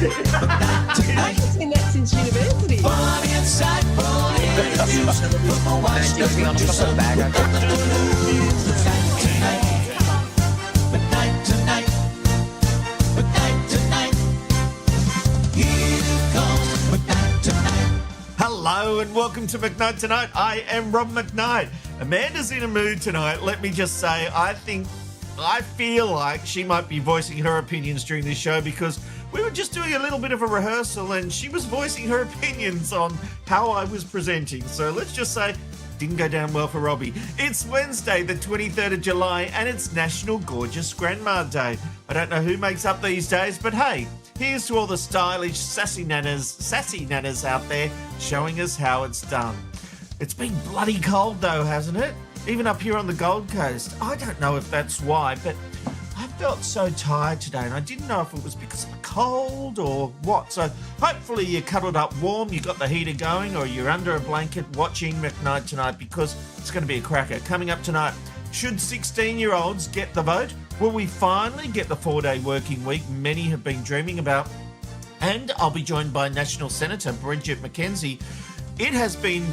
I've seen that since university. Funny and insightful interviews. Put my watch down, do some McKnight tonight. McKnight tonight. Here comes McKnight tonight. Hello and welcome to McKnight Tonight. I am Rob McKnight. Amanda's in a mood tonight. Let me just say, I feel like she might be voicing her opinions during this show because we were just doing a little bit of a rehearsal and she was voicing her opinions on how I was presenting. So let's just say, didn't go down well for Robbie. It's Wednesday, the 23rd of July, and it's National Gorgeous Grandma Day. I don't know who makes up these days, but hey, here's to all the stylish, sassy nanas out there showing us how it's done. It's been bloody cold though, hasn't it? Even up here on the Gold Coast. I don't know if that's why, but I felt so tired today and I didn't know if it was because of the cold or what. So hopefully you're cuddled up warm, you got the heater going, or you're under a blanket watching McKnight Tonight because it's going to be a cracker. Coming up tonight, should 16-year-olds get the vote? Will we finally get the 4-day working week many have been dreaming about? And I'll be joined by National Senator Bridget McKenzie. It has been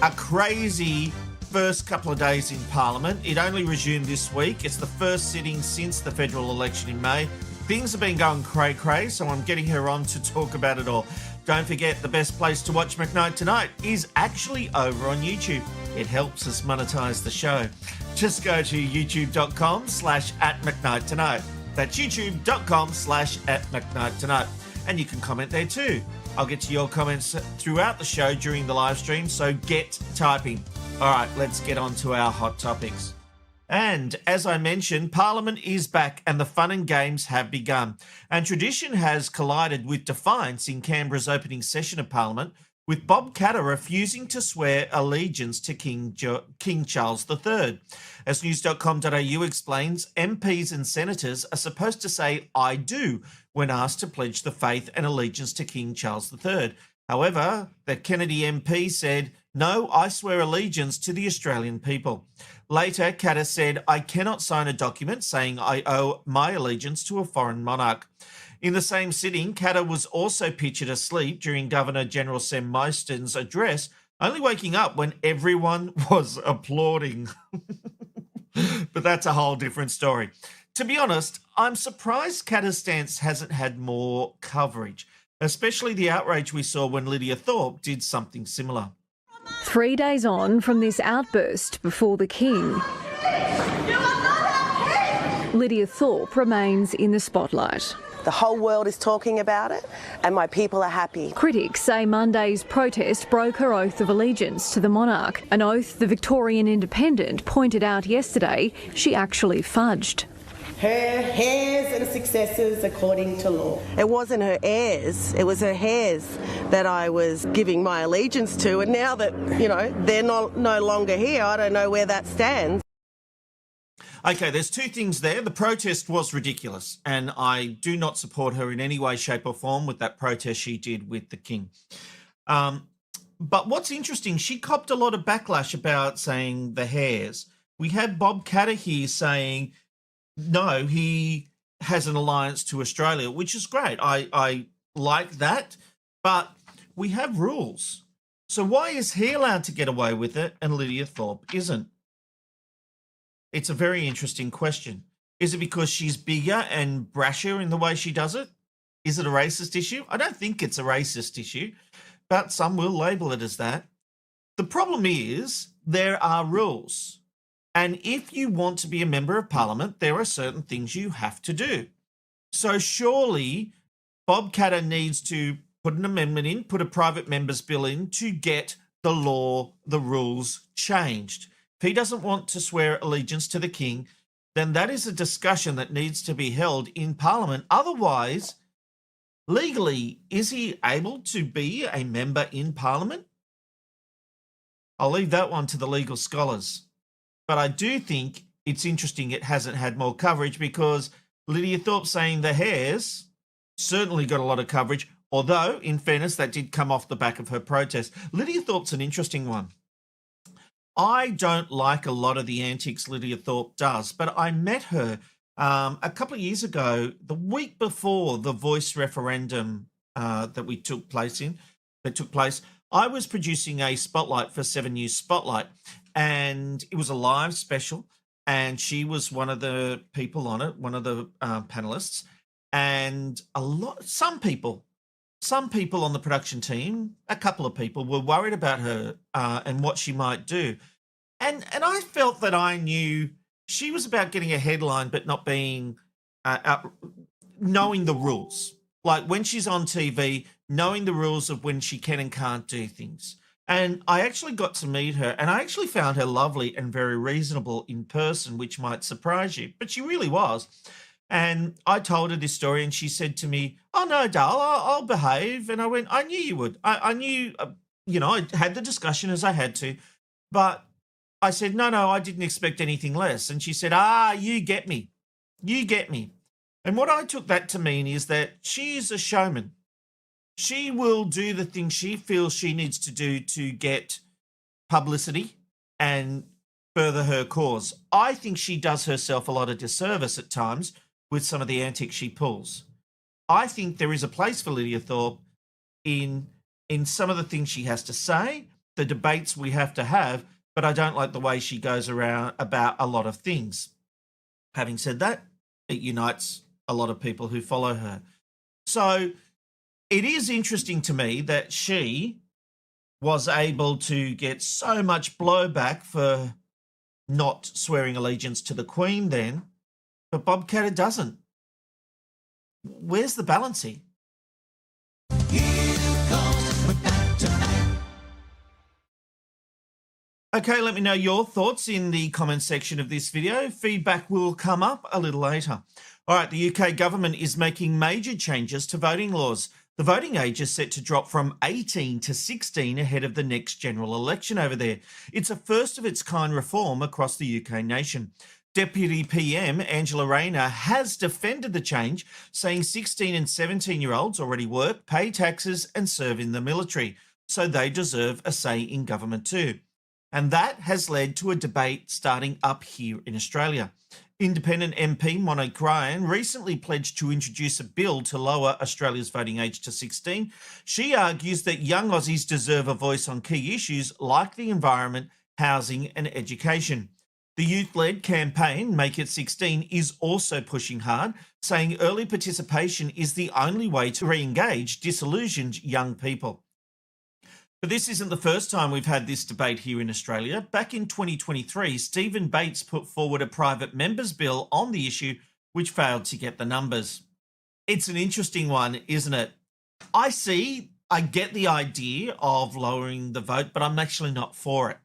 a crazy first couple of days in Parliament. It only resumed this week. It's the first sitting since the federal election in May. Things have been going cray-cray, so I'm getting her on to talk about it all. Don't forget, the best place to watch McKnight Tonight is actually over on YouTube. It helps us monetize the show. Just go to youtube.com/@McKnightTonight. That's youtube.com/@McKnightTonight. And you can comment there too. I'll get to your comments throughout the show during the live stream, so get typing. All right, let's get on to our hot topics. And as I mentioned, Parliament is back and the fun and games have begun. And tradition has collided with defiance in Canberra's opening session of Parliament, with Bob Katter refusing to swear allegiance to King Charles III. As news.com.au explains, MPs and senators are supposed to say "I do" when asked to pledge the faith and allegiance to King Charles III. However, the Kennedy MP said, "No, I swear allegiance to the Australian people." Later, Katter said, "I cannot sign a document saying I owe my allegiance to a foreign monarch." In the same sitting, Katter was also pictured asleep during Governor-General Sam Meiston's address, only waking up when everyone was applauding. But that's a whole different story. To be honest, I'm surprised Katter's stance hasn't had more coverage, especially the outrage we saw when Lydia Thorpe did something similar. 3 days on from this outburst before the King, Lydia Thorpe remains in the spotlight. The whole world is talking about it and my people are happy. Critics say Monday's protest broke her oath of allegiance to the monarch, an oath the Victorian Independent pointed out yesterday she actually fudged. Her heirs and successors according to law. It wasn't her heirs, it was her heirs that I was giving my allegiance to, and now that, they're no longer here, I don't know where that stands. Okay, there's two things there. The protest was ridiculous, and I do not support her in any way, shape or form with that protest she did with the King. But what's interesting, she copped a lot of backlash about saying the hairs. We had Bob Katter here saying, no, he has an alliance to Australia, which is great. I like that, but we have rules. So why is he allowed to get away with it and Lydia Thorpe isn't? It's a very interesting question. Is it because she's bigger and brasher in the way she does it? Is it a racist issue? I don't think it's a racist issue, but some will label it as that. The problem is there are rules. And if you want to be a member of Parliament, there are certain things you have to do. So surely Bob Katter needs to put an amendment in, put a private member's bill in to get the law, the rules changed. If he doesn't want to swear allegiance to the King, then that is a discussion that needs to be held in Parliament. Otherwise, legally, is he able to be a member in Parliament? I'll leave that one to the legal scholars. But I do think it's interesting it hasn't had more coverage because Lydia Thorpe saying the hairs certainly got a lot of coverage, although, in fairness, that did come off the back of her protest. Lydia Thorpe's an interesting one. I don't like a lot of the antics Lydia Thorpe does, but I met her a couple of years ago, the week before the Voice referendum that took place. I was producing a spotlight for 7 News Spotlight, and it was a live special, and she was one of the people on it, one of the panelists, and some people on the production team, a couple of people, were worried about her and what she might do. And I felt that I knew she was about getting a headline, but not being knowing the rules. Like when she's on TV, knowing the rules of when she can and can't do things. And I actually got to meet her, and I actually found her lovely and very reasonable in person, which might surprise you, but she really was. And I told her this story, and she said to me, "Oh no, Dal, I'll behave." And I went, "I knew you would. I knew, I had the discussion as I had to, but." I said, no, I didn't expect anything less. And she said, you get me. You get me. And what I took that to mean is that she is a showman. She will do the things she feels she needs to do to get publicity and further her cause. I think she does herself a lot of disservice at times with some of the antics she pulls. I think there is a place for Lydia Thorpe in some of the things she has to say, the debates we have to have, but I don't like the way she goes around about a lot of things. Having said that, it unites a lot of people who follow her. So it is interesting to me that she was able to get so much blowback for not swearing allegiance to the Queen then, but Bob Katter doesn't. Where's the balancing? Okay, let me know your thoughts in the comments section of this video. Feedback will come up a little later. All right, the UK government is making major changes to voting laws. The voting age is set to drop from 18 to 16 ahead of the next general election over there. It's a first of its kind reform across the UK nation. Deputy PM Angela Rayner has defended the change, saying 16 and 17-year-olds already work, pay taxes and serve in the military, so they deserve a say in government too. And that has led to a debate starting up here in Australia. Independent MP Monique Ryan recently pledged to introduce a bill to lower Australia's voting age to 16. She argues that young Aussies deserve a voice on key issues like the environment, housing and education. The youth-led campaign, Make It 16, is also pushing hard, saying early participation is the only way to re-engage disillusioned young people. But this isn't the first time we've had this debate here in Australia. Back in 2023, Stephen Bates put forward a private member's bill on the issue, which failed to get the numbers. It's an interesting one, isn't it? I get the idea of lowering the vote, but I'm actually not for it.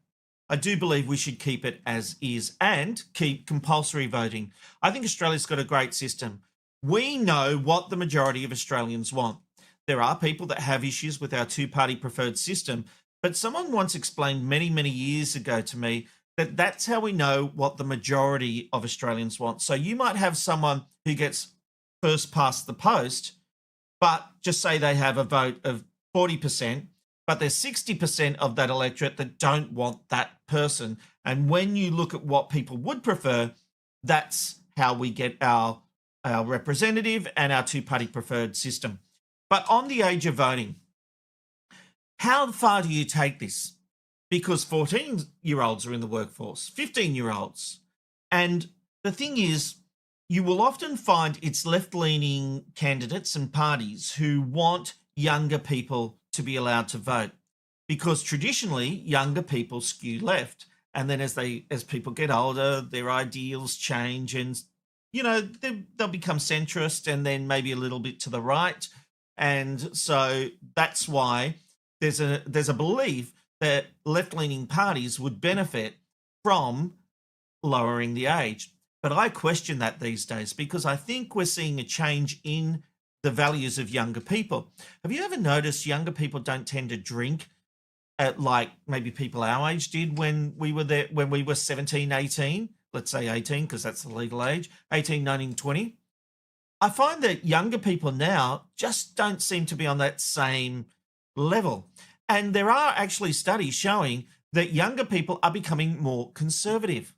I do believe we should keep it as is and keep compulsory voting. I think Australia's got a great system. We know what the majority of Australians want. There are people that have issues with our two-party preferred system, but someone once explained many, many years ago to me that that's how we know what the majority of Australians want. So you might have someone who gets first past the post, but just say they have a vote of 40%, but there's 60% of that electorate that don't want that person. And when you look at what people would prefer, that's how we get our representative and our two-party preferred system. But on the age of voting, how far do you take this? Because 14-year-olds are in the workforce, 15-year-olds. And the thing is, you will often find it's left-leaning candidates and parties who want younger people to be allowed to vote, because traditionally younger people skew left. And then as people get older, their ideals change and, they'll become centrist and then maybe a little bit to the right. And so that's why there's a belief that left-leaning parties would benefit from lowering the age. But I question that these days because I think we're seeing a change in the values of younger people. Have you ever noticed younger people don't tend to drink at like maybe people our age did when we were there, when we were 17, 18, let's say 18, because that's the legal age, 18, 19, 20. I find that younger people now just don't seem to be on that same level. And there are actually studies showing that younger people are becoming more conservative.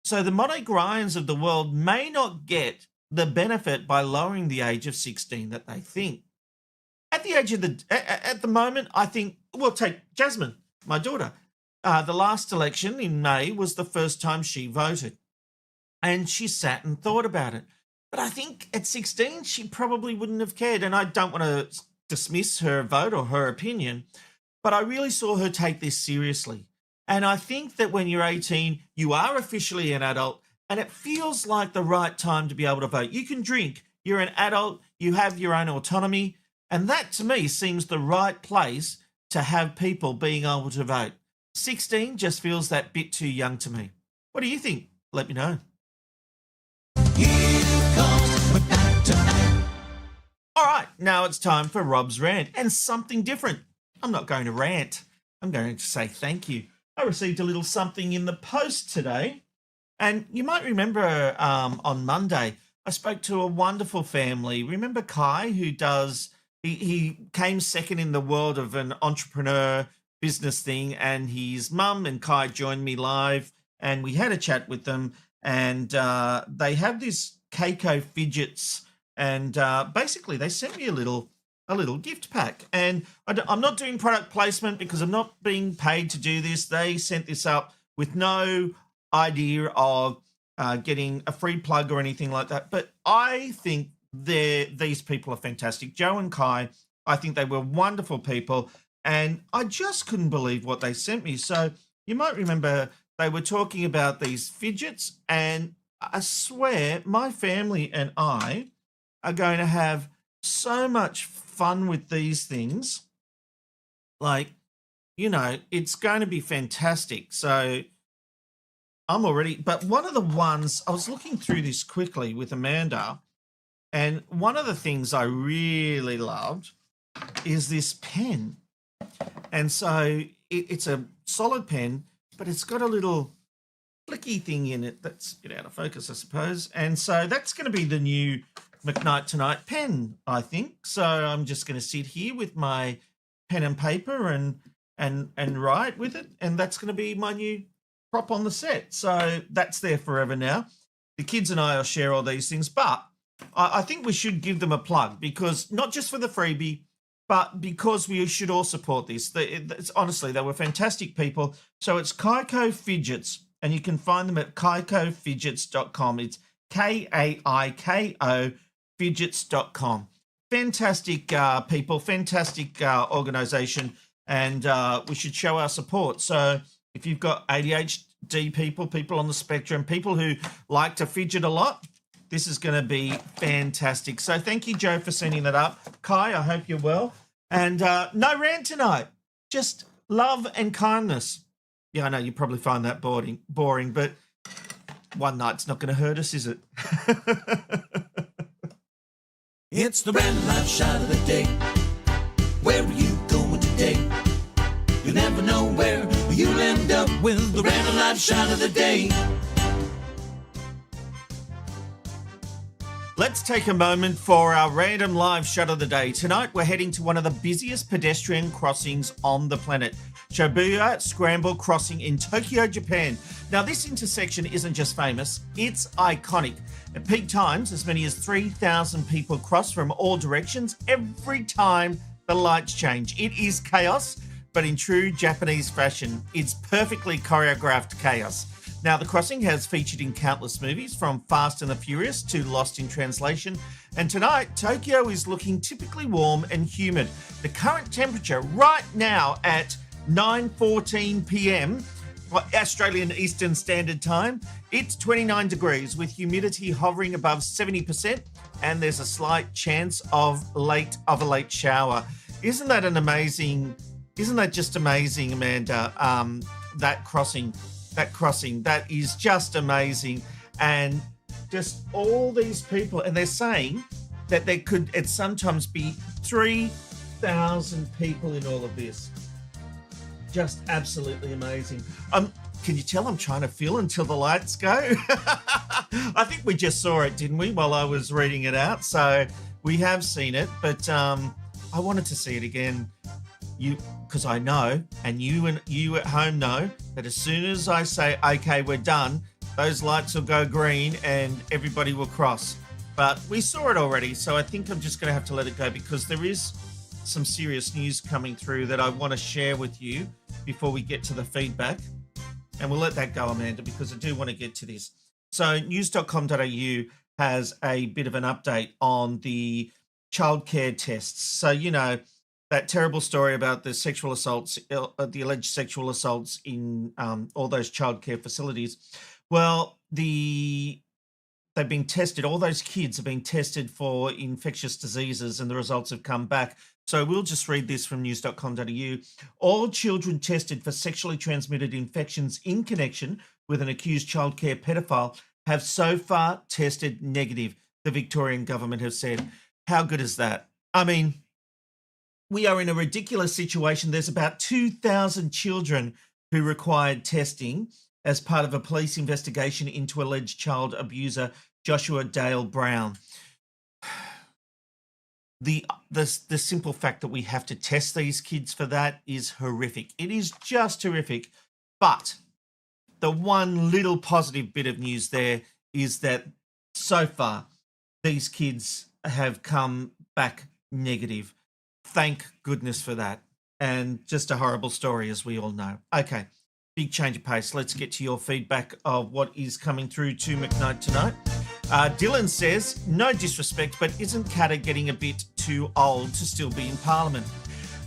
So the Monique Ryans of the world may not get the benefit by lowering the age of 16 that they think. at the age of at the moment, I think, well, take Jasmine, my daughter. The last election in May was the first time she voted, and she sat and thought about it. But I think at 16, she probably wouldn't have cared. And I don't want to dismiss her vote or her opinion, but I really saw her take this seriously. And I think that when you're 18, you are officially an adult, and it feels like the right time to be able to vote. You can drink, you're an adult, you have your own autonomy, and that to me seems the right place to have people being able to vote. 16 just feels that bit too young to me. What do you think? Let me know. Here comes McKnight tonight. All right, now it's time for Rob's rant, and something different. I'm not going to rant. I'm going to say thank you. I received a little something in the post today, and you might remember on Monday, I spoke to a wonderful family. Remember Kai, who does, he came second in the world of an entrepreneur business thing, and his mum and Kai joined me live, and we had a chat with them, and they have this Keiko fidgets, and basically they sent me a little gift pack. And I'm not doing product placement because I'm not being paid to do this. They sent this up with no idea of getting a free plug or anything like that. But I think these people are fantastic. Joe and Kai, I think they were wonderful people, and I just couldn't believe what they sent me. So you might remember they were talking about these fidgets, and I swear my family and I are going to have so much fun with these things. Like, you know, it's going to be fantastic. So I'm already, but one of the ones, I was looking through this quickly with Amanda, and one of the things I really loved is this pen. And so it's a solid pen, but it's got a little flicky thing in it that's a bit out of focus, I suppose. And so that's going to be the new McKnight Tonight pen, I think. So I'm just going to sit here with my pen and paper and write with it, and that's going to be my new prop on the set. So that's there forever now. The kids and I will share all these things, but I think we should give them a plug, because not just for the freebie, but because we should all support this. Honestly, they were fantastic people. So it's Keiko Fidgets, and you can find them at kaikofidgets.com. It's Kaiko fidgets.com. Fantastic people, fantastic organisation, and we should show our support. So if you've got ADHD people on the spectrum, people who like to fidget a lot, this is going to be fantastic. So thank you, Joe, for sending that up. Kai, I hope you're well. And no rant tonight, just love and kindness. Yeah, I know you probably find that boring, but one night's not going to hurt us, is it? It's the random life shot of the day. Where are you going today? You never know where you'll end up with the random life shot of the day. Let's take a moment for our random live shot of the day. Tonight, we're heading to one of the busiest pedestrian crossings on the planet, Shibuya Scramble Crossing in Tokyo, Japan. Now, this intersection isn't just famous, it's iconic. At peak times, as many as 3,000 people cross from all directions every time the lights change. It is chaos, but in true Japanese fashion, it's perfectly choreographed chaos. Now, the crossing has featured in countless movies, from Fast and the Furious to Lost in Translation. And tonight, Tokyo is looking typically warm and humid. The current temperature right now at 9:14 p.m. Australian Eastern Standard Time, it's 29 degrees with humidity hovering above 70%, and there's a slight chance of a late shower. Isn't that just amazing, Amanda? That crossing, that is just amazing. And just all these people, and they're saying that there could at sometimes be 3,000 people in all of this. Just absolutely amazing. Can you tell I'm trying to feel until the lights go? I think we just saw it, didn't we, while I was reading it out? So we have seen it, but I wanted to see it again. Because I know, and you at home know, that as soon as I say, okay, we're done, those lights will go green and everybody will cross. But we saw it already, so I think I'm just going to have to let it go, because there is some serious news coming through that I want to share with you before we get to the feedback. And we'll let that go, Amanda, because I do want to get to this. So news.com.au has a bit of an update on the childcare tests. So, you know, that terrible story about the sexual assaults, the alleged sexual assaults in all those childcare facilities. Well, they've been tested. All those kids have been tested for infectious diseases and the results have come back. So we'll just read this from news.com.au. All children tested for sexually transmitted infections in connection with an accused childcare pedophile have so far tested negative, the Victorian government have said. How good is that? I mean, we are in a ridiculous situation. There's about 2,000 children who required testing as part of a police investigation into alleged child abuser Joshua Dale Brown. The simple fact that we have to test these kids for that is horrific. It is just horrific. But the one little positive bit of news there is that so far these kids have come back negative. Thank goodness for that. And just a horrible story, as we all know. Okay, big change of pace. Let's get to your feedback of what is coming through to McKnight tonight. Dylan says, no disrespect, but isn't Katter getting a bit too old to still be in Parliament?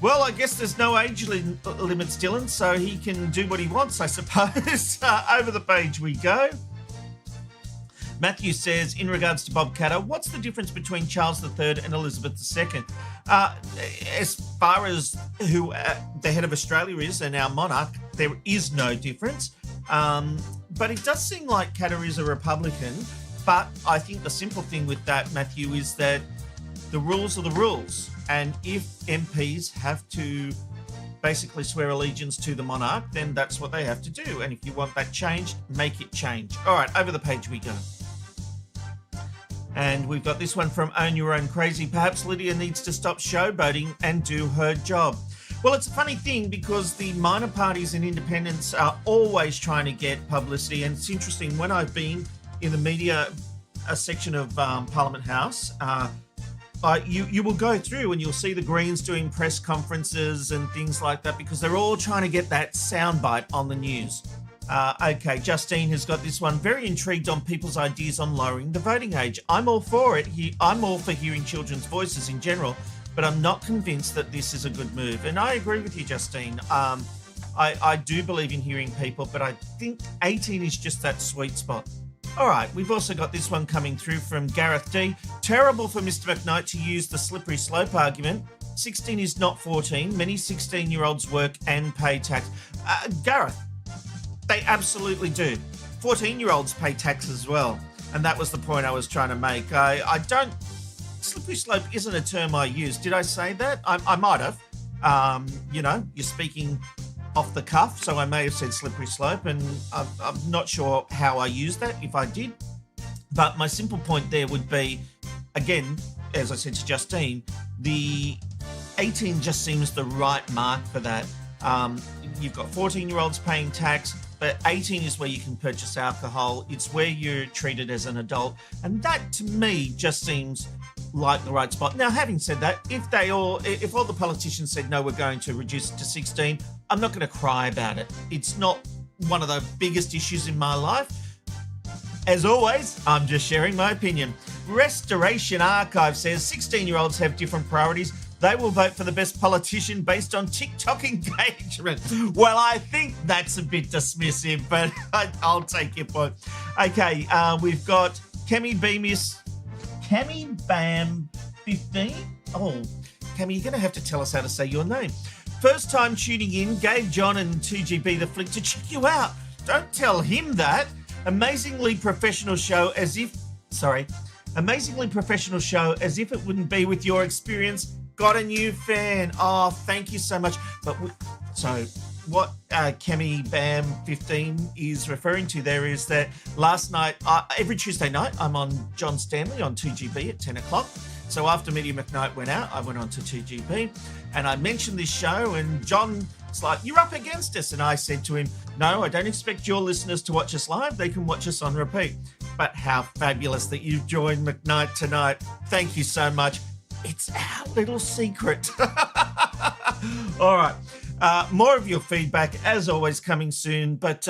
Well, I guess there's no age limits, Dylan, so he can do what he wants, I suppose. Over the page we go. Matthew says, in regards to Bob Katter, what's the difference between Charles III and Elizabeth II? As far as who the head of Australia is and our monarch, there is no difference. But it does seem like Katter is a Republican. But I think the simple thing with that, Matthew, is that the rules are the rules. And if MPs have to basically swear allegiance to the monarch, then that's what they have to do. And if you want that changed, make it change. All right, over the page we go. And we've got this one from Own Your Own Crazy. Perhaps Lydia needs to stop showboating and do her job. Well, it's a funny thing because the minor parties and independents are always trying to get publicity. And it's interesting, when I've been in the media section of Parliament House, you will go through and you'll see the Greens doing press conferences and things like that because they're all trying to get that soundbite on the news. Okay, Justine has got this one. Very intrigued on people's ideas on lowering the voting age. I'm all for it. I'm all for hearing children's voices in general, but I'm not convinced that this is a good move. And I agree with you, Justine. I do believe in hearing people, but I think 18 is just that sweet spot. All right, we've also got this one coming through from Gareth D. Terrible for Mr. McKnight to use the slippery slope argument. 16 is not 14. Many 16-year-olds work and pay tax. Gareth, they absolutely do. 14-year-olds pay tax as well. And that was the point I was trying to make. I don't... Slippery slope isn't a term I use. Did I say that? I might have. You know, you're speaking off the cuff, so I may have said slippery slope, and I'm not sure how I used that, if I did. But my simple point there would be, again, as I said to Justine, the 18 just seems the right mark for that. You've got 14-year-olds paying tax, but 18 is where you can purchase alcohol. It's where you're treated as an adult. And that, to me, just seems like the right spot. Now, having said that, if all the politicians said, no, we're going to reduce it to 16, I'm not going to cry about it. It's not one of the biggest issues in my life. As always, I'm just sharing my opinion. Restoration Archive says 16-year-olds have different priorities. They will vote for the best politician based on TikTok engagement. Well, I think that's a bit dismissive, but I'll take your point. Okay, we've got Kemi Bam 15. Oh, Kemi, you're going to have to tell us how to say your name. First time tuning in, gave John and 2GB the flick to check you out. Don't tell him that. Amazingly professional show as if it wouldn't be with your experience. Got a new fan. Oh, thank you so much. But so what Kemi Bam 15 is referring to there is that last night, every Tuesday night, I'm on John Stanley on 2GB at 10 o'clock. So after Media McKnight went out, I went on to 2GB and I mentioned this show and John's like, you're up against us. And I said to him, no, I don't expect your listeners to watch us live. They can watch us on repeat. But how fabulous that you've joined McKnight tonight. Thank you so much. It's our little secret. All right. More of your feedback, as always, coming soon. But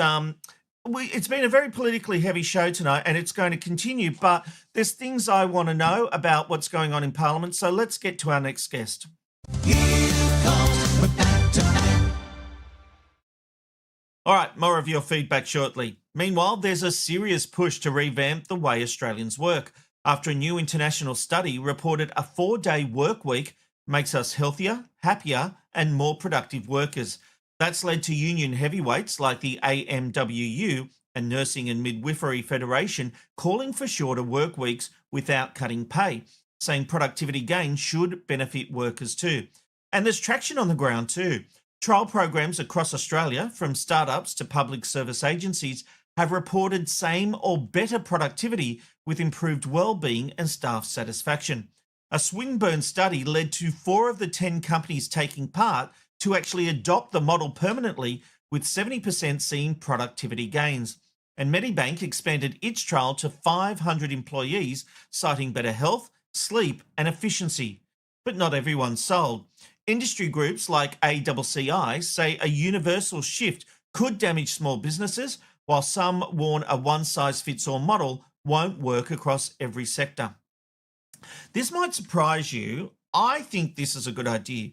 it's been a very politically heavy show tonight, and it's going to continue. But there's things I want to know about what's going on in Parliament. So let's get to our next guest. All right, more of your feedback shortly. Meanwhile, there's a serious push to revamp the way Australians work after a new international study reported a 4-day work week makes us healthier, happier, and more productive workers. That's led to union heavyweights like the AMWU and Nursing and Midwifery Federation calling for shorter work weeks without cutting pay, saying productivity gains should benefit workers too. And there's traction on the ground too. Trial programs across Australia, from startups to public service agencies, have reported same or better productivity with improved well-being and staff satisfaction. A Swinburne study led to 4 of the 10 companies taking part to actually adopt the model permanently, with 70% seeing productivity gains. And Medibank expanded its trial to 500 employees, citing better health, sleep and efficiency. But not everyone's sold. Industry groups like ACCI say a universal shift could damage small businesses, while some warn a one-size-fits-all model won't work across every sector. This might surprise you. I think this is a good idea.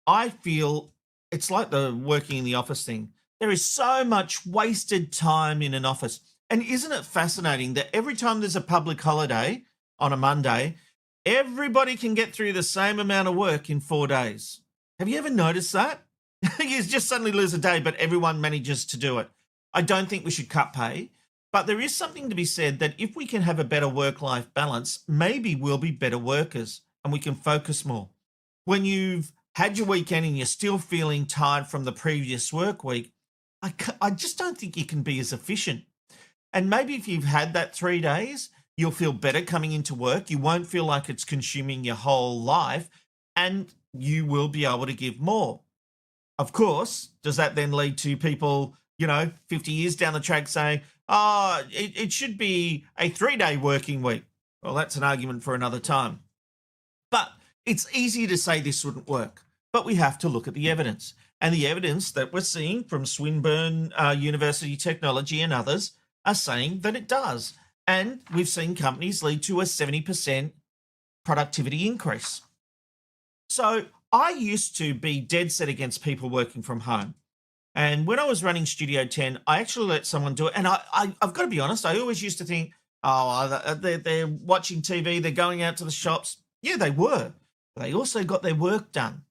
I feel it's like the working in the office thing. There is so much wasted time in an office. And isn't it fascinating that every time there's a public holiday on a Monday, everybody can get through the same amount of work in 4 days? Have you ever noticed that? You just suddenly lose a day, but everyone manages to do it. I don't think we should cut pay, but there is something to be said that if we can have a better work-life balance, maybe we'll be better workers and we can focus more. When you've had your weekend and you're still feeling tired from the previous work week, I just don't think you can be as efficient. And maybe if you've had that 3 days, you'll feel better coming into work. You won't feel like it's consuming your whole life, and you will be able to give more. Of course, does that then lead to people, 50 years down the track saying, it should be a 3-day working week? Well, that's an argument for another time. But it's easy to say this wouldn't work, but we have to look at the evidence. And the evidence that we're seeing from Swinburne University Technology and others are saying that it does. And we've seen companies lead to a 70% productivity increase. So I used to be dead set against people working from home. And when I was running Studio 10, I actually let someone do it. And I've got to be honest, I always used to think, they're watching TV, they're going out to the shops. Yeah, they were. But they also got their work done.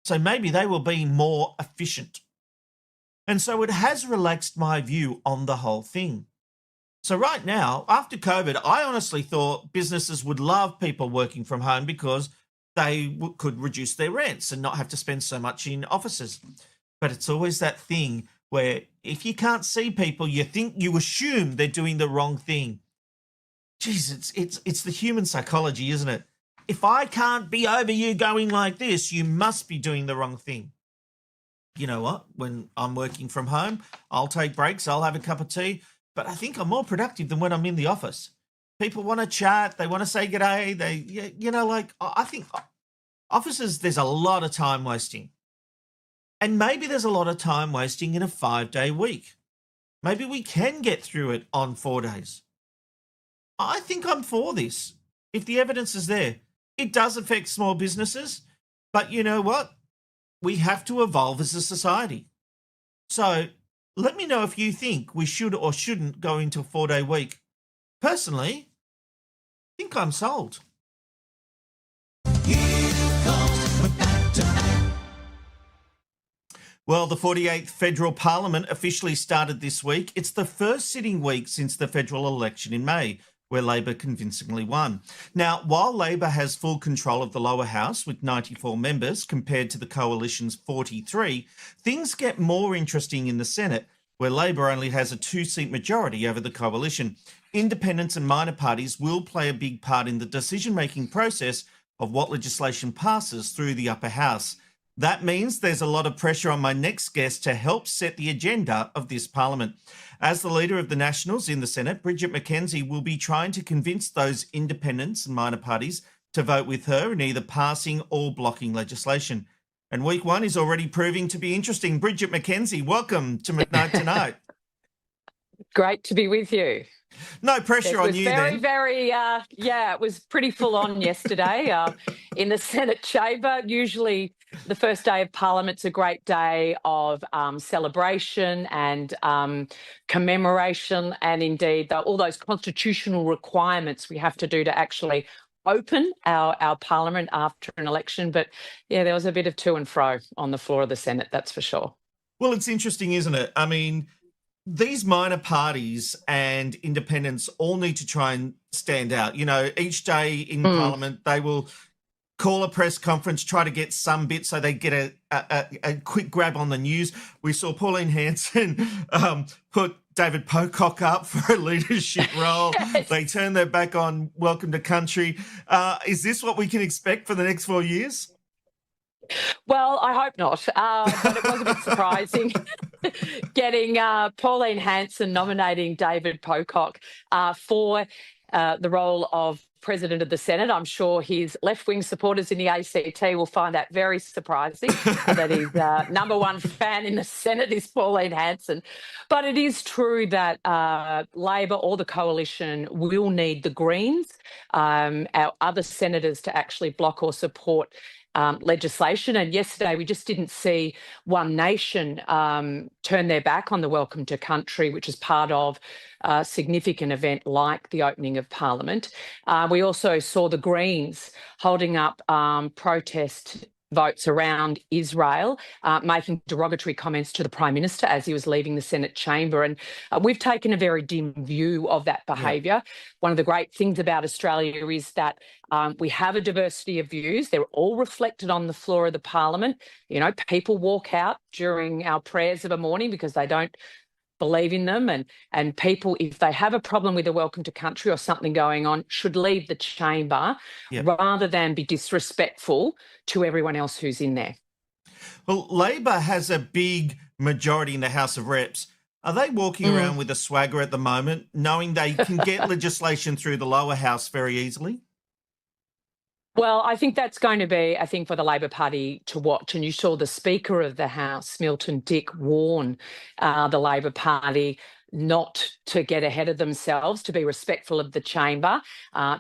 So maybe they will be more efficient. And so it has relaxed my view on the whole thing. So right now, after COVID, I honestly thought businesses would love people working from home because they could reduce their rents and not have to spend so much in offices. But it's always that thing where if you can't see people, you assume they're doing the wrong thing. Jeez, it's the human psychology, isn't it? If I can't be over you going like this, you must be doing the wrong thing. You know what? When I'm working from home, I'll take breaks, I'll have a cup of tea, but I think I'm more productive than when I'm in the office. People want to chat, they want to say g'day, I think offices, there's a lot of time wasting. And maybe there's a lot of time wasting in a 5-day week. Maybe we can get through it on 4 days. I think I'm for this. If the evidence is there, it does affect small businesses, but you know what? We have to evolve as a society. So let me know if you think we should or shouldn't go into a 4-day week. Personally, I think I'm sold. Well, the 48th Federal Parliament officially started this week. It's the first sitting week since the federal election in May, where Labor convincingly won. Now, while Labor has full control of the lower house with 94 members compared to the coalition's 43, things get more interesting in the Senate, where Labor only has a 2-seat majority over the coalition. Independents and minor parties will play a big part in the decision-making process of what legislation passes through the upper house. That means there's a lot of pressure on my next guest to help set the agenda of this parliament. As the leader of the Nationals in the Senate, Bridget McKenzie will be trying to convince those independents and minor parties to vote with her in either passing or blocking legislation. And week one is already proving to be interesting. Bridget McKenzie, welcome to McKnight Tonight. Great to be with you. No pressure on you then. It was pretty full on yesterday in the Senate chamber. Usually the first day of Parliament's a great day of celebration and commemoration, and indeed all those constitutional requirements we have to do to actually open our Parliament after an election. But yeah, there was a bit of to and fro on the floor of the Senate, that's for sure. Well, it's interesting, isn't it? I mean, these minor parties and independents all need to try and stand out. You know, each day in Parliament, they will call a press conference, try to get some bit so they get a quick grab on the news. We saw Pauline Hanson put David Pocock up for a leadership role. Yes. They turned their back on Welcome to Country. Is this what we can expect for the next 4 years? Well, I hope not, but it was a bit surprising getting Pauline Hanson nominating David Pocock for the role of President of the Senate. I'm sure his left-wing supporters in the ACT will find that very surprising, that his number one fan in the Senate is Pauline Hanson. But it is true that Labor or the coalition will need the Greens, our other senators, to actually block or support legislation. And yesterday we just didn't see One Nation turn their back on the Welcome to Country, which is part of a significant event like the opening of Parliament. We also saw the Greens holding up protest votes around Israel, making derogatory comments to the Prime Minister as he was leaving the Senate chamber. And we've taken a very dim view of that behaviour. Yeah. One of the great things about Australia is that we have a diversity of views. They're all reflected on the floor of the Parliament. You know, people walk out during our prayers of a morning because they don't believe in them, and people, if they have a problem with a Welcome to Country or something going on, should leave the chamber rather than be disrespectful to everyone else who's in there. Well, Labor has a big majority in the House of Reps. Are they walking around with a swagger at the moment, knowing they can get legislation through the lower house very easily? Well, I think that's going to be, for the Labor Party to watch. And you saw the Speaker of the House, Milton Dick, warn the Labor Party not to get ahead of themselves, to be respectful of the chamber,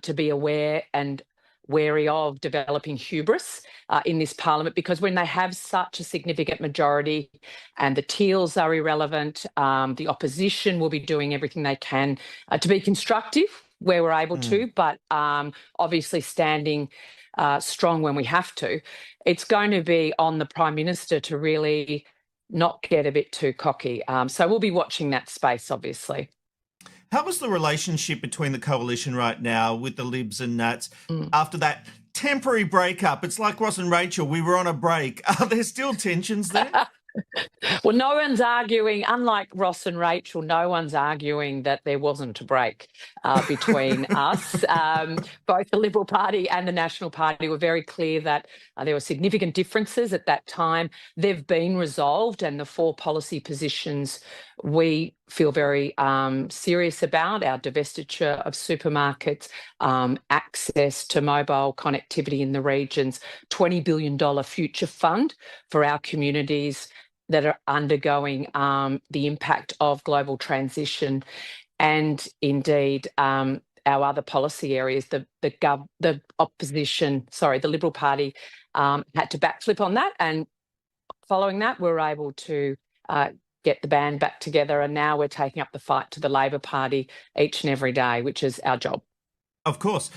to be aware and wary of developing hubris in this Parliament, because when they have such a significant majority and the Teals are irrelevant, the opposition will be doing everything they can to be constructive where we're able to, but obviously standing strong when we have to. It's going to be on the Prime Minister to really not get a bit too cocky. So we'll be watching that space, obviously. How was the relationship between the coalition right now with the Libs and Nats after that temporary breakup? It's like Ross and Rachel, we were on a break. Are there still tensions there? Well, no one's arguing, unlike Ross and Rachel, no one's arguing that there wasn't a break between us. Both the Liberal Party and the National Party were very clear that there were significant differences at that time. They've been resolved, and the four policy positions we feel very serious about: our divestiture of supermarkets, access to mobile connectivity in the regions, $20 billion future fund for our communities that are undergoing the impact of global transition, and indeed our other policy areas. The Liberal Party had to backflip on that, and following that, we were able to get the band back together, and now we're taking up the fight to the Labor Party each and every day, which is our job. Of course,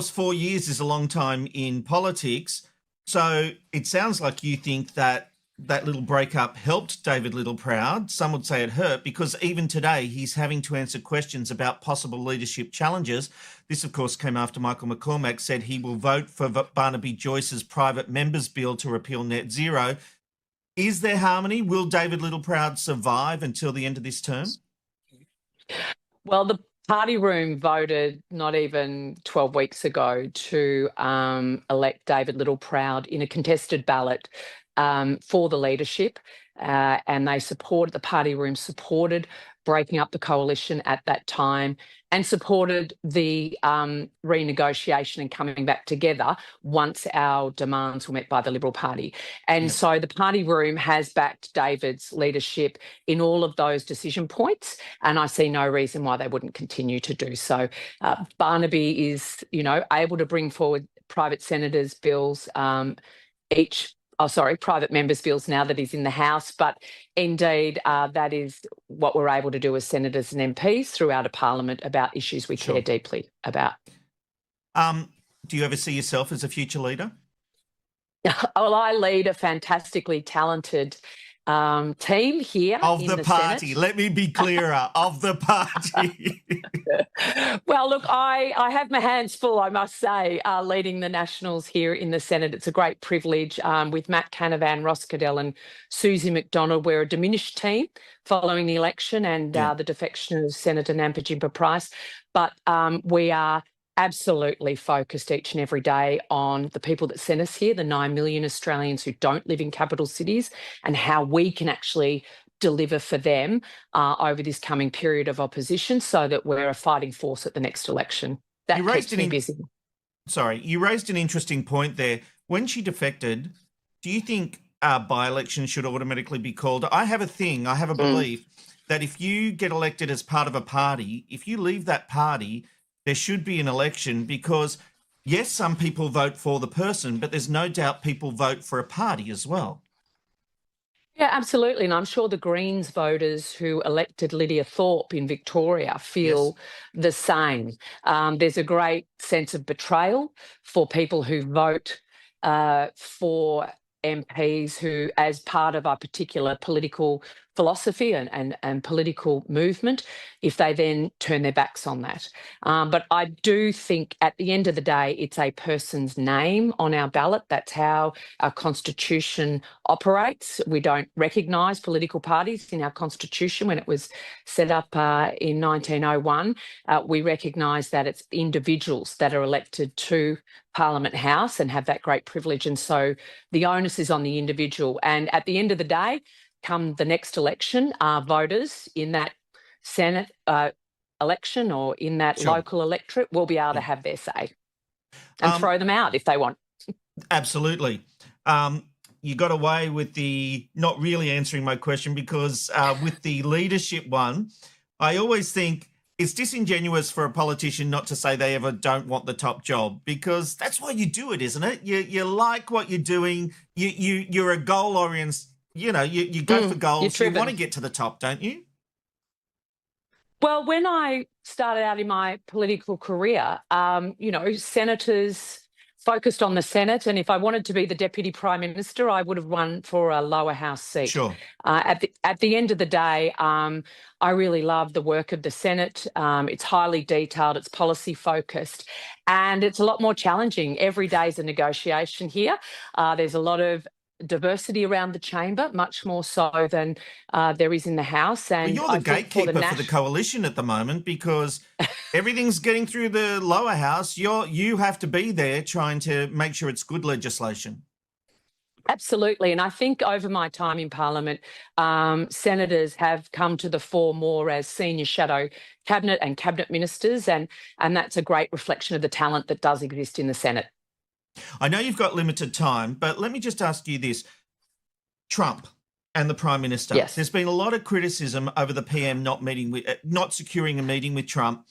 4 years is a long time in politics. So it sounds like you think that little breakup helped David Littleproud. Some would say it hurt, because even today he's having to answer questions about possible leadership challenges. This, of course, came after Michael McCormack said he will vote for Barnaby Joyce's private members' bill to repeal net zero. Is there harmony? Will David Littleproud survive until the end of this term? Well, the party room voted not even 12 weeks ago to elect David Littleproud in a contested ballot for the leadership, and the party room supported breaking up the coalition at that time, and supported the renegotiation and coming back together once our demands were met by the Liberal Party. And so the party room has backed David's leadership in all of those decision points, and I see no reason why they wouldn't continue to do so. Barnaby is, able to bring forward private senators' bills, private members' bills now that he's in the House. But indeed, that is what we're able to do as senators and MPs throughout a parliament about issues we care deeply about. Do you ever see yourself as a future leader? Well, I lead a fantastically talented team here of in the party. Senate. Let me be clearer. Of the party. Well, look, I have my hands full, I must say, leading the Nationals here in the Senate. It's a great privilege. With Matt Canavan, Ross Cadell and Susie McDonald, we're a diminished team following the election and the defection of Senator Nampijinpa Price. But we are absolutely focused each and every day on the people that sent us here, the 9 million Australians who don't live in capital cities, and how we can actually deliver for them over this coming period of opposition so that we're a fighting force at the next election. That keeps me busy. Sorry, you raised an interesting point there. When she defected, do you think by-election should automatically be called? I have a belief that if you get elected as part of a party, if you leave that party, there should be an election because, yes, some people vote for the person, but there's no doubt people vote for a party as well. Yeah, absolutely. And I'm sure the Greens voters who elected Lydia Thorpe in Victoria feel the same. There's a great sense of betrayal for people who vote for MPs who, as part of a particular political philosophy and political movement, if they then turn their backs on that. But I do think at the end of the day, it's a person's name on our ballot. That's how our constitution operates. We don't recognise political parties in our constitution. When it was set up in 1901, we recognise that it's individuals that are elected to Parliament House and have that great privilege. And so the onus is on the individual. And at the end of the day, come the next election, voters in that Senate election or in that local electorate will be able to have their say and throw them out if they want. Absolutely. You got away with the not really answering my question because with the leadership one, I always think it's disingenuous for a politician not to say they ever don't want the top job because that's why you do it, isn't it? You like what you're doing. You're a goal-oriented. You go for goals. You want to get to the top, don't you? Well, when I started out in my political career, senators focused on the Senate, and if I wanted to be the Deputy Prime Minister, I would have run for a lower house seat. Sure. At the end of the day, I really love the work of the Senate. It's highly detailed, it's policy focused, and it's a lot more challenging. Every day is a negotiation here. There's a lot of diversity around the chamber, much more so than there is in the House. And you're the gatekeeper for the coalition at the moment because everything's getting through the lower house. You have to be there trying to make sure it's good legislation. Absolutely. And I think over my time in Parliament, senators have come to the fore more as senior shadow cabinet and cabinet ministers, and that's a great reflection of the talent that does exist in the Senate. I know you've got limited time, but let me just ask you this. Trump and the Prime Minister. Yes. There's been a lot of criticism over the PM not securing a meeting with Trump.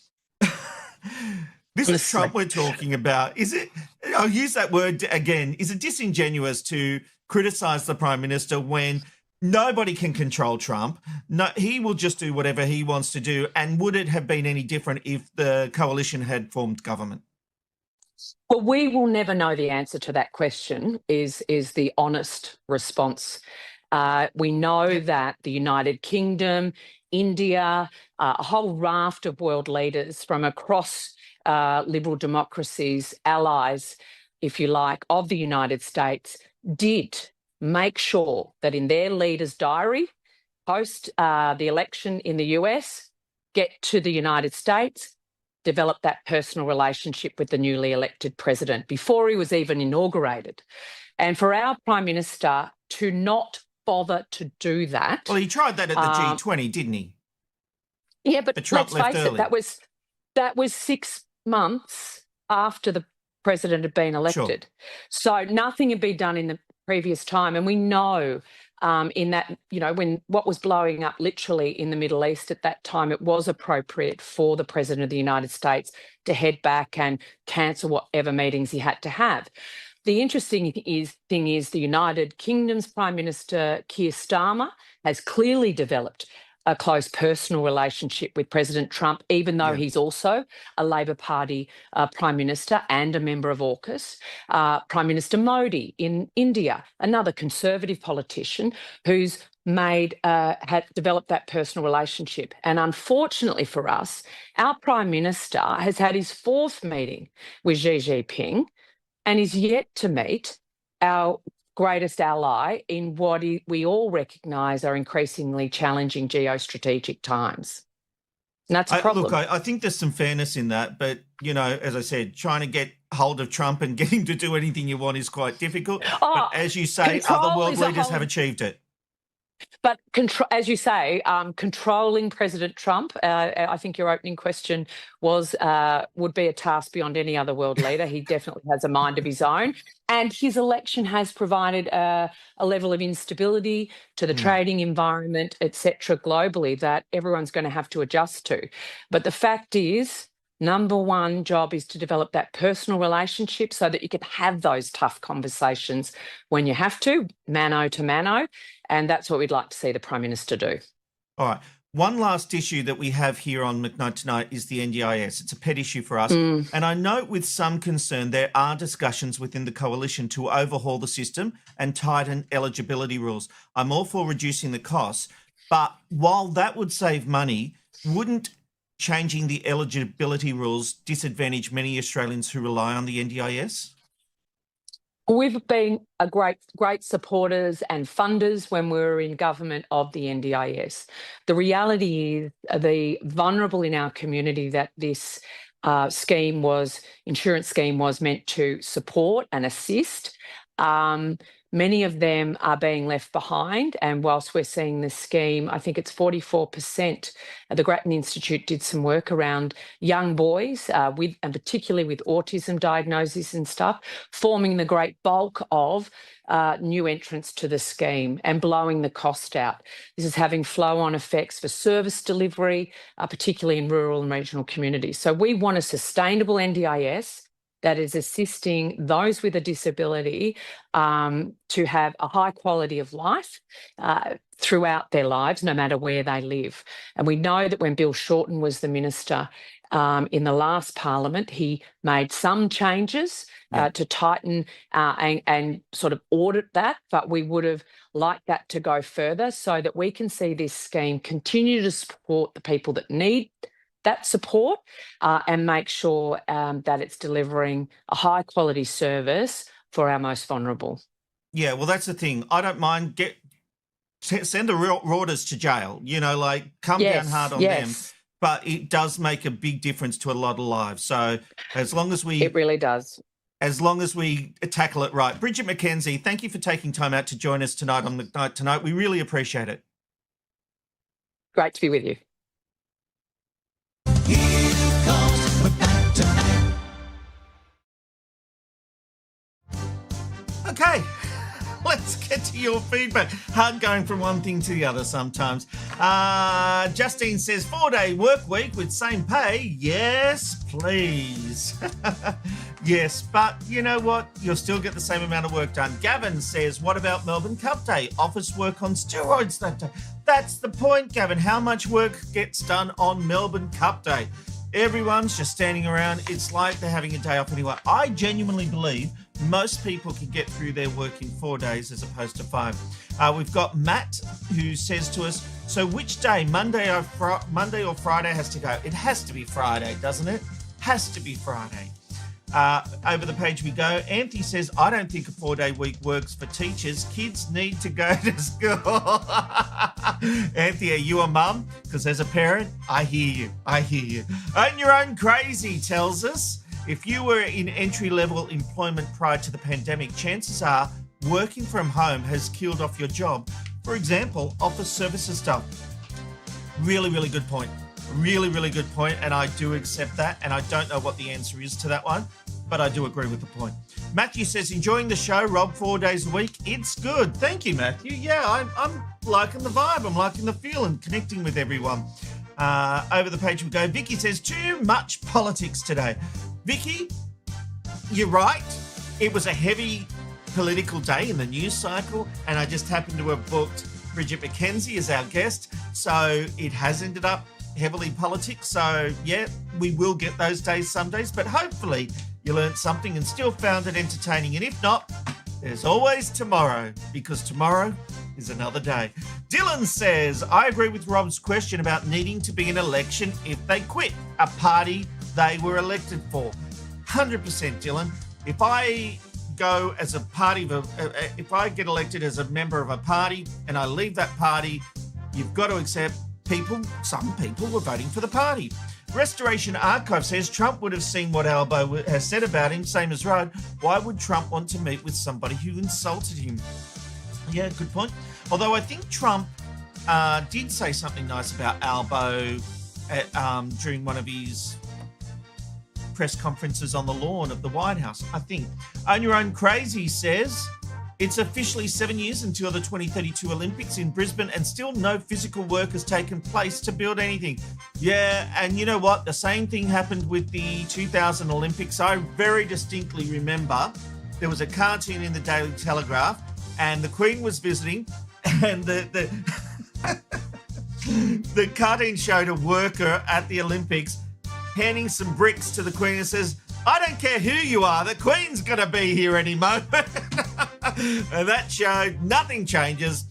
This is Trump we're talking about. Is it, I'll use that word again, is it disingenuous to criticise the Prime Minister when nobody can control Trump? No, he will just do whatever he wants to do. And would it have been any different if the coalition had formed government? Well, we will never know the answer to that question, is the honest response. We know that the United Kingdom, India, a whole raft of world leaders from across liberal democracies, allies, if you like, of the United States, did make sure that in their leaders' diary, post the election in the US, get to the United States, develop that personal relationship with the newly elected president before he was even inaugurated. And for our Prime Minister to not bother to do that... Well, he tried that at the G20, didn't he? Yeah, but Trump let's left face early. it, that was 6 months after the president had been elected. So nothing had been done in the previous time. And we know in that, when what was blowing up literally in the Middle East at that time, it was appropriate for the president of the United States to head back and cancel whatever meetings he had to have. The interesting thing is the United Kingdom's Prime Minister Keir Starmer has clearly developed a close personal relationship with President Trump, even though he's also a Labor Party Prime Minister and a member of AUKUS. Prime Minister Modi in India, another Conservative politician who's had developed that personal relationship. And unfortunately for us, our Prime Minister has had his 4th meeting with Xi Jinping and is yet to meet our greatest ally in what we all recognise are increasingly challenging geostrategic times. And that's a problem. Look, I think there's some fairness in that, but, as I said, trying to get hold of Trump and get him to do anything you want is quite difficult. But as you say, other world leaders have achieved it. But as you say, controlling President Trump, I think your opening question would be a task beyond any other world leader. He definitely has a mind of his own. And his election has provided a level of instability to the trading environment, et cetera, globally that everyone's going to have to adjust to. But the fact is, number one job is to develop that personal relationship so that you can have those tough conversations when you have to, mano to mano. And that's what we'd like to see the Prime Minister do. All right. One last issue that we have here on McKnight Tonight is the NDIS. It's a pet issue for us. And I note with some concern there are discussions within the coalition to overhaul the system and tighten eligibility rules. I'm all for reducing the costs, but while that would save money, wouldn't changing the eligibility rules disadvantage many Australians who rely on the NDIS? We've been great supporters and funders when we were in government of the NDIS. The reality is the vulnerable in our community that this insurance scheme was meant to support and assist. Many of them are being left behind. And whilst we're seeing this scheme, I think it's 44%. The Grattan Institute did some work around young boys, and particularly with autism diagnoses and stuff, forming the great bulk of new entrants to the scheme and blowing the cost out. This is having flow-on effects for service delivery, particularly in rural and regional communities. So we want a sustainable NDIS that is assisting those with a disability to have a high quality of life throughout their lives, no matter where they live. And we know that when Bill Shorten was the minister in the last parliament, he made some changes to tighten and sort of audit that, but we would have liked that to go further so that we can see this scheme continue to support the people that need that support and make sure that it's delivering a high quality service for our most vulnerable. Yeah, well, that's the thing. I don't mind send the Rauders to jail, come down hard on them. But it does make a big difference to a lot of lives. So as long as it really does. As long as we tackle it right. Bridget McKenzie, thank you for taking time out to join us tonight on McKnight Tonight. We really appreciate it. Great to be with you. Okay, let's get to your feedback. Hard going from one thing to the other sometimes. Justine says, 4-day work week with same pay. Yes, please. Yes, but you know what? You'll still get the same amount of work done. Gavin says, what about Melbourne Cup Day? Office work on steroids that day. That's the point, Gavin. How much work gets done on Melbourne Cup Day? Everyone's just standing around. It's like they're having a day off anyway. I genuinely believe most people can get through their work in 4 days as opposed to 5. We've got Matt who says to us, so which day, Monday or Friday has to go? It has to be Friday, doesn't it? Has to be Friday. Over the page we go. Anthony says, I don't think a 4-day week works for teachers. Kids need to go to school. Anthony, are you a mum? Because as a parent, I hear you. Own Your Own Crazy tells us, if you were in entry-level employment prior to the pandemic, chances are working from home has killed off your job. For example, office services staff. Really, really good point. Really, really good point, and I do accept that, and I don't know what the answer is to that one, but I do agree with the point. Matthew says, enjoying the show, Rob, 4 days a week. It's good. Thank you, Matthew. Yeah, I'm liking the vibe. I'm liking the feel and connecting with everyone. Over the page we go. Vicky says, too much politics today. Vicky, you're right. It was a heavy political day in the news cycle, and I just happened to have booked Bridget McKenzie as our guest, so it has ended up heavily politics. So yeah, we will get those days some days, but hopefully you learned something and still found it entertaining. And if not, there's always tomorrow, because tomorrow is another day. Dylan says, I agree with Rob's question about needing to be an election if they quit a party they were elected for. 100% Dylan. If I go as a party, if I get elected as a member of a party and I leave that party, you've got to accept some people were voting for the party. Restoration Archive says Trump would have seen what Albo has said about him, same as Rudd. Why would Trump want to meet with somebody who insulted him? Yeah, good point. Although I think Trump did say something nice about Albo during one of his press conferences on the lawn of the White House, I think. Own Your Own Crazy says, it's officially 7 years until the 2032 Olympics in Brisbane and still no physical work has taken place to build anything. Yeah, and you know what? The same thing happened with the 2000 Olympics. I very distinctly remember there was a cartoon in the Daily Telegraph and the Queen was visiting and the cartoon showed a worker at the Olympics handing some bricks to the Queen and says, I don't care who you are, the Queen's going to be here any moment. And that showed nothing changes.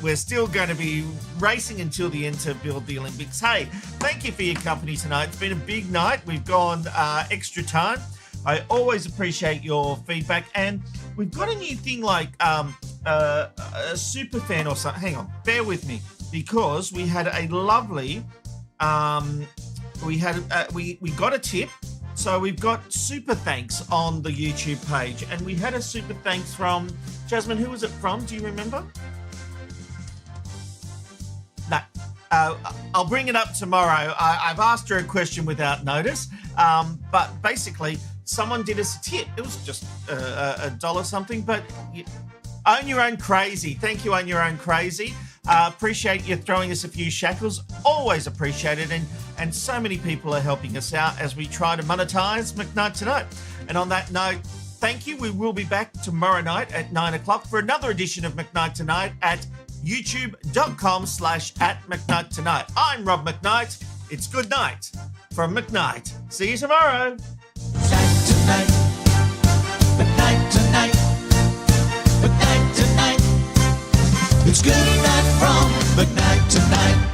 We're still going to be racing until the end to build the Olympics. Hey, thank you for your company tonight. It's been a big night. We've gone extra time. I always appreciate your feedback. And we've got a new thing like a super fan or something. Hang on, bear with me, because we had a lovely... we got a tip, so we've got super thanks on the YouTube page, and we had a super thanks from Jasmine. Who was it from? Do you remember? No, I'll bring it up tomorrow. I've asked her a question without notice, but basically someone did us a tip. It was just a dollar something, but Own Your Own Crazy. Thank you, Own Your Own Crazy. Appreciate you throwing us a few shackles. Always appreciate it. And so many people are helping us out as we try to monetize McKnight Tonight. And on that note, thank you. We will be back tomorrow night at 9 o'clock for another edition of McKnight Tonight at youtube.com/@McKnight Tonight. I'm Rob McKnight. It's good night from McKnight. See you tomorrow. McKnight tonight. McKnight tonight. It's good night from McKnight tonight.